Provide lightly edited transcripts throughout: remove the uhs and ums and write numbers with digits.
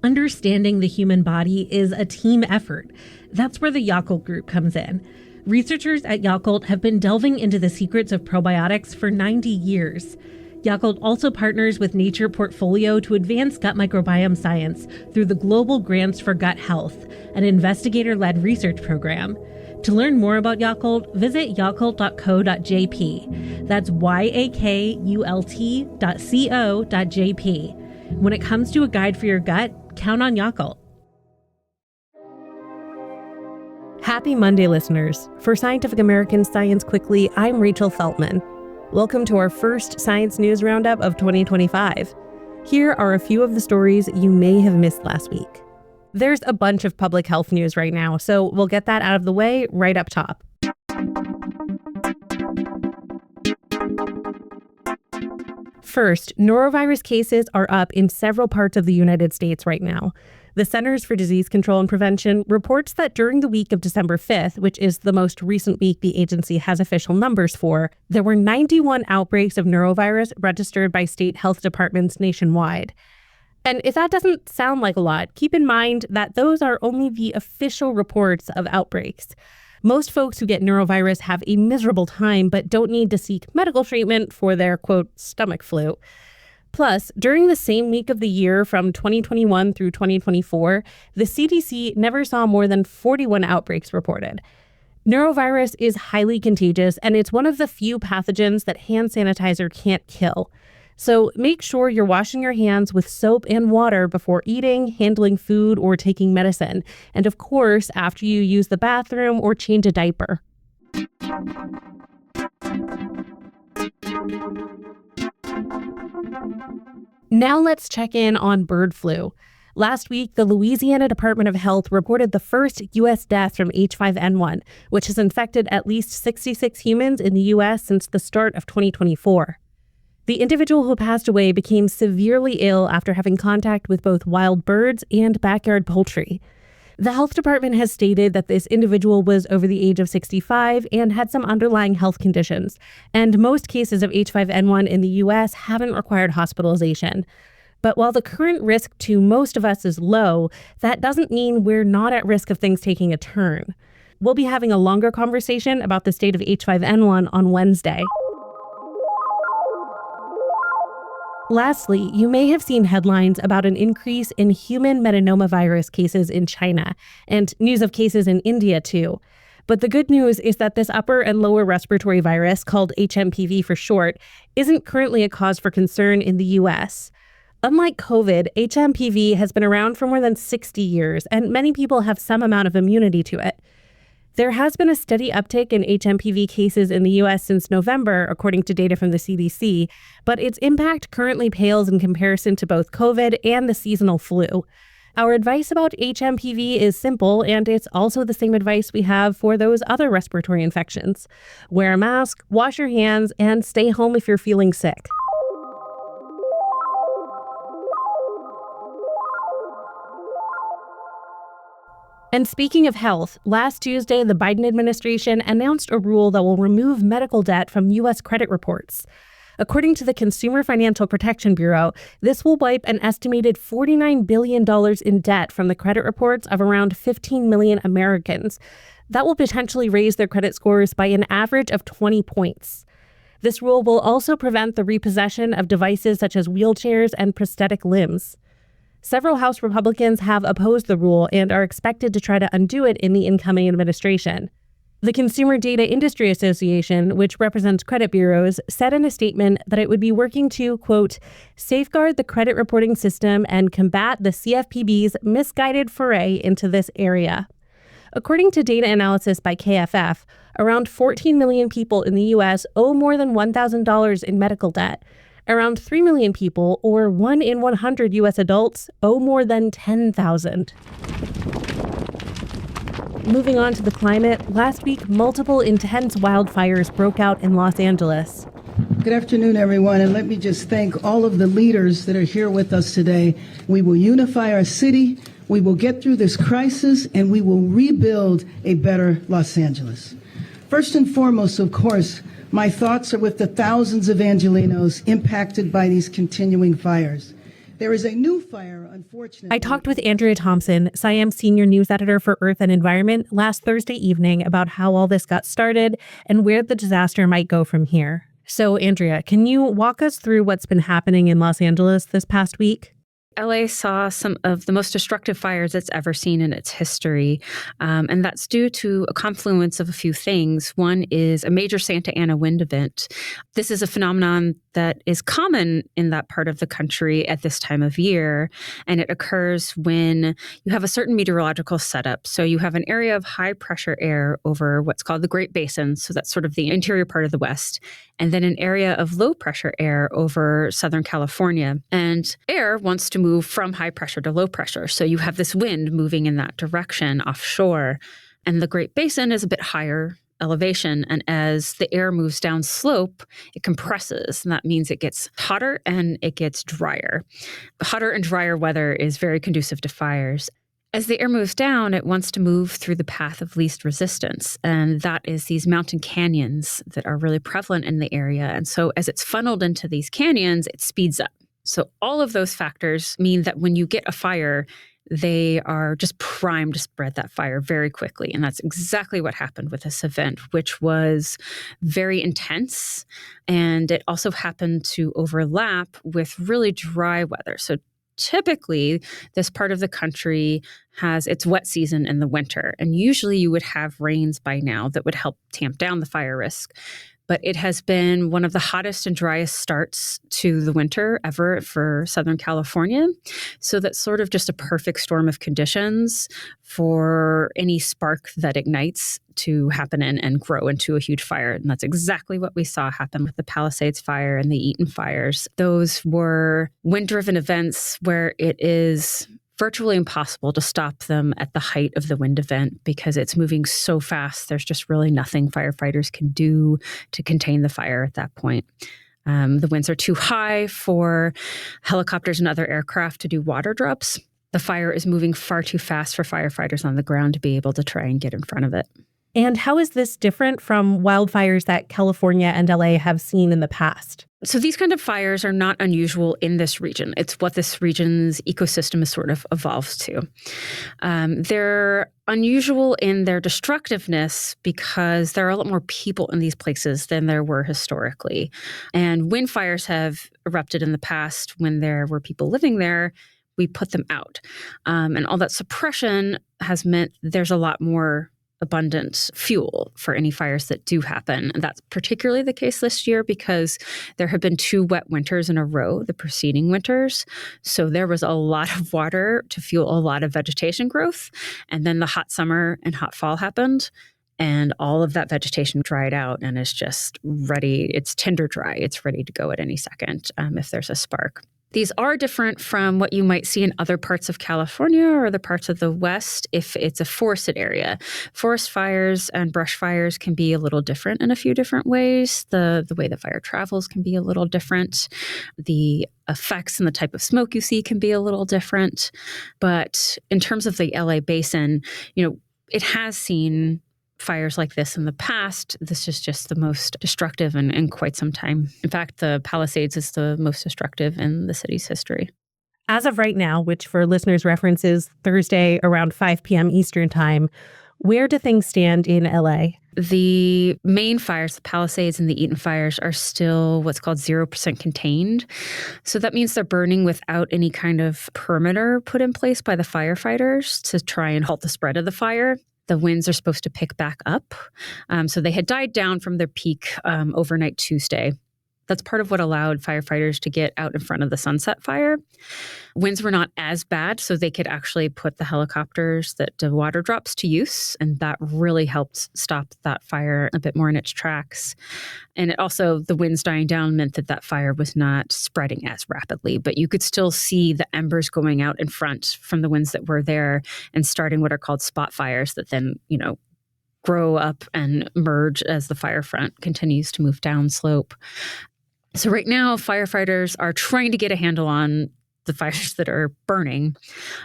Understanding the human body is a team effort. That's where the Yakult Group comes in. Researchers at Yakult have been delving into the secrets of probiotics for 90 years. Yakult also partners with Nature Portfolio to advance gut microbiome science through the Global Grants for Gut Health, an investigator-led research program. To learn more about Yakult, visit yakult.co.jp. That's yakult.co.jp. When it comes to a guide for your gut, count on Yakult. Happy Monday, listeners. For Scientific American Science Quickly, I'm Rachel Feltman. Welcome to our first Science News Roundup of 2025. Here are a few of the stories you may have missed last week. There's a bunch of public health news right now, so we'll get that out of the way right up top. First, norovirus cases are up in several parts of the United States right now. The Centers for Disease Control and Prevention reports that during the week of December 5th, which is the most recent week the agency has official numbers for, there were 91 outbreaks of norovirus registered by state health departments nationwide. And if that doesn't sound like a lot, keep in mind that those are only the official reports of outbreaks. Most folks who get norovirus have a miserable time but don't need to seek medical treatment for their, quote, stomach flu. Plus, during the same week of the year from 2021 through 2024, the CDC never saw more than 41 outbreaks reported. Norovirus is highly contagious, and it's one of the few pathogens that hand sanitizer can't kill. So make sure you're washing your hands with soap and water before eating, handling food, or taking medicine. And of course, after you use the bathroom or change a diaper. Now let's check in on bird flu. Last week, the Louisiana Department of Health reported the first U.S. death from H5N1, which has infected at least 66 humans in the U.S. since the start of 2024. The individual who passed away became severely ill after having contact with both wild birds and backyard poultry. The health department has stated that this individual was over the age of 65 and had some underlying health conditions, and most cases of H5N1 in the U.S. haven't required hospitalization. But while the current risk to most of us is low, that doesn't mean we're not at risk of things taking a turn. We'll be having a longer conversation about the state of H5N1 on Wednesday. Lastly, you may have seen headlines about an increase in human metapneumovirus cases in China, and news of cases in India too. But the good news is that this upper and lower respiratory virus, called HMPV for short, isn't currently a cause for concern in the US. Unlike COVID, HMPV has been around for more than 60 years, and many people have some amount of immunity to it. There has been a steady uptick in HMPV cases in the U.S. since November, according to data from the CDC, but its impact currently pales in comparison to both COVID and the seasonal flu. Our advice about HMPV is simple, and it's also the same advice we have for those other respiratory infections. Wear a mask, wash your hands, and stay home if you're feeling sick. And speaking of health, last Tuesday, the Biden administration announced a rule that will remove medical debt from U.S. credit reports. According to the Consumer Financial Protection Bureau, this will wipe an estimated $49 billion in debt from the credit reports of around 15 million Americans. That will potentially raise their credit scores by an average of 20 points. This rule will also prevent the repossession of devices such as wheelchairs and prosthetic limbs. Several House Republicans have opposed the rule and are expected to try to undo it in the incoming administration. The Consumer Data Industry Association, which represents credit bureaus, said in a statement that it would be working to, quote, safeguard the credit reporting system and combat the CFPB's misguided foray into this area. According to data analysis by KFF, around 14 million people in the U.S. owe more than $1,000 in medical debt. Around 3 million people, or 1 in 100 U.S. adults, owe more than $10,000. Moving on to the climate, last week, multiple intense wildfires broke out in Los Angeles. Good afternoon, everyone, and let me just thank all of the leaders that are here with us today. We will unify our city, we will get through this crisis, and we will rebuild a better Los Angeles. First and foremost, of course, my thoughts are with the thousands of Angelenos impacted by these continuing fires. There is a new fire, unfortunately. I talked with Andrea Thompson, Siam's senior news editor for Earth and Environment, last Thursday evening about how all this got started and where the disaster might go from here. So, Andrea, can you walk us through what's been happening in Los Angeles this past week? LA saw some of the most destructive fires it's ever seen in its history. And that's due to a confluence of a few things. One is a major Santa Ana wind event. This is a phenomenon that is common in that part of the country at this time of year. And it occurs when you have a certain meteorological setup. So you have an area of high pressure air over what's called the Great Basin. So that's sort of the interior part of the West. And then an area of low pressure air over Southern California. And air wants to move from high pressure to low pressure. So you have this wind moving in that direction offshore. And the Great Basin is a bit higher elevation. And as the air moves down slope, it compresses. And that means it gets hotter and it gets drier. Hotter and drier weather is very conducive to fires. As the air moves down, it wants to move through the path of least resistance. And that is these mountain canyons that are really prevalent in the area. And so as it's funneled into these canyons, it speeds up. So all of those factors mean that when you get a fire, they are just primed to spread that fire very quickly. And that's exactly what happened with this event, which was very intense. And it also happened to overlap with really dry weather. So typically, this part of the country has its wet season in the winter. And usually you would have rains by now that would help tamp down the fire risk. But it has been one of the hottest and driest starts to the winter ever for Southern California. So that's sort of just a perfect storm of conditions for any spark that ignites to happen and grow into a huge fire. And that's exactly what we saw happen with the Palisades fire and the Eaton fires. Those were wind-driven events where it is virtually impossible to stop them at the height of the wind event because it's moving so fast. There's just really nothing firefighters can do to contain the fire at that point. The winds are too high for helicopters and other aircraft to do water drops. The fire is moving far too fast for firefighters on the ground to be able to try and get in front of it. And how is this different from wildfires that California and LA have seen in the past? So these kind of fires are not unusual in this region. It's what this region's ecosystem has sort of evolved to. They're unusual in their destructiveness because there are a lot more people in these places than there were historically. And when fires have erupted in the past, when there were people living there, we put them out. And all that suppression has meant there's a lot more abundant fuel for any fires that do happen. And that's particularly the case this year because there have been 2 wet winters in a row, the preceding winters. So there was a lot of water to fuel a lot of vegetation growth. And then the hot summer and hot fall happened. And all of that vegetation dried out and is just ready. It's tinder dry. It's ready to go at any second if there's a spark. These are different from what you might see in other parts of California or the parts of the West if it's a forested area. Forest fires and brush fires can be a little different in a few different ways. The way the fire travels can be a little different. The effects and the type of smoke you see can be a little different. But in terms of the LA basin, it has seen fires like this in the past. This is just the most destructive in quite some time. In fact, the Palisades is the most destructive in the city's history. As of right now, which for listeners' reference is Thursday around 5 p.m. Eastern time, where do things stand in LA? The main fires, the Palisades and the Eaton fires, are still what's called 0% contained. So that means they're burning without any kind of perimeter put in place by the firefighters to try and halt the spread of the fire. The winds are supposed to pick back up. So they had died down from their peak overnight Tuesday. That's part of what allowed firefighters to get out in front of the Sunset Fire. Winds were not as bad, so they could actually put the helicopters that did water drops to use, and that really helped stop that fire a bit more in its tracks. And it also, the winds dying down meant that fire was not spreading as rapidly, but you could still see the embers going out in front from the winds that were there and starting what are called spot fires that then, grow up and merge as the fire front continues to move down slope. So right now, firefighters are trying to get a handle on the fires that are burning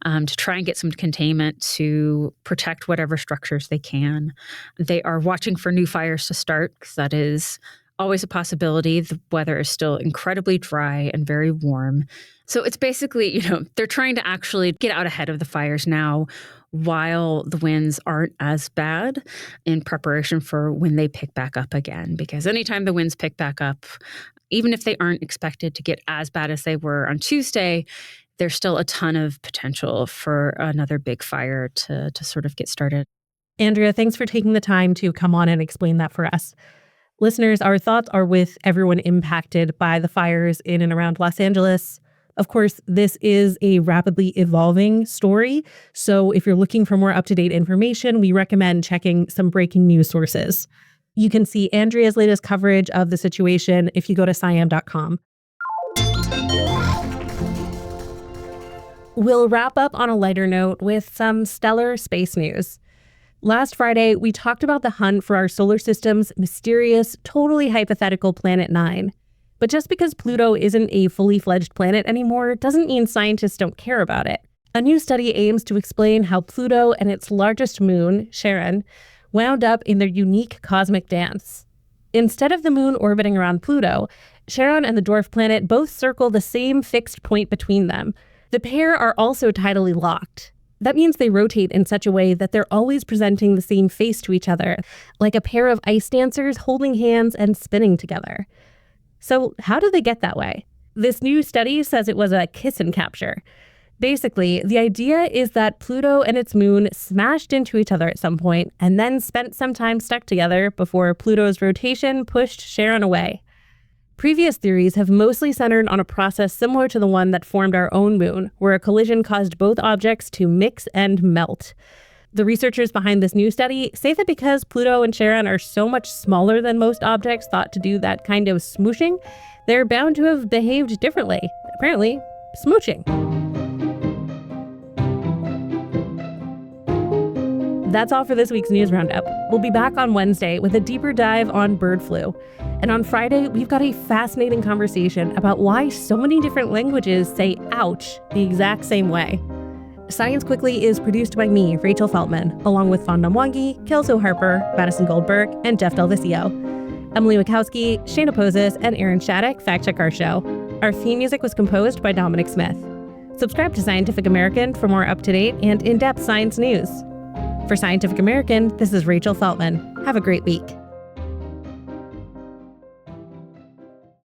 to try and get some containment to protect whatever structures they can. They are watching for new fires to start because that is always a possibility. The weather is still incredibly dry and very warm. So it's basically, they're trying to actually get out ahead of the fires now while the winds aren't as bad in preparation for when they pick back up again. Because anytime the winds pick back up, even if they aren't expected to get as bad as they were on Tuesday, there's still a ton of potential for another big fire to sort of get started. Andrea, thanks for taking the time to come on and explain that for us. Listeners, our thoughts are with everyone impacted by the fires in and around Los Angeles. Of course, this is a rapidly evolving story, so if you're looking for more up-to-date information, we recommend checking some breaking news sources. You can see Andrea's latest coverage of the situation if you go to SciAm.com. We'll wrap up on a lighter note with some stellar space news. Last Friday, we talked about the hunt for our solar system's mysterious, totally hypothetical Planet 9. But just because Pluto isn't a fully fledged planet anymore doesn't mean scientists don't care about it. A new study aims to explain how Pluto and its largest moon, Charon, wound up in their unique cosmic dance. Instead of the moon orbiting around Pluto, Charon and the dwarf planet both circle the same fixed point between them. The pair are also tidally locked. That means they rotate in such a way that they're always presenting the same face to each other, like a pair of ice dancers holding hands and spinning together. So how did they get that way? This new study says it was a kiss and capture. Basically, the idea is that Pluto and its moon smashed into each other at some point and then spent some time stuck together before Pluto's rotation pushed Charon away. Previous theories have mostly centered on a process similar to the one that formed our own moon, where a collision caused both objects to mix and melt. The researchers behind this new study say that because Pluto and Charon are so much smaller than most objects thought to do that kind of smooshing, they're bound to have behaved differently. Apparently, smooching. That's all for this week's News Roundup. We'll be back on Wednesday with a deeper dive on bird flu. And on Friday, we've got a fascinating conversation about why so many different languages say ouch the exact same way. Science Quickly is produced by me, Rachel Feltman, along with Fonda Mwangi, Kelso Harper, Madison Goldberg, and Jeff Del Vicio. Emily Wachowski, Shayna Poses, and Aaron Shattuck fact-check our show. Our theme music was composed by Dominic Smith. Subscribe to Scientific American for more up-to-date and in-depth science news. For Scientific American, this is Rachel Feltman. Have a great week.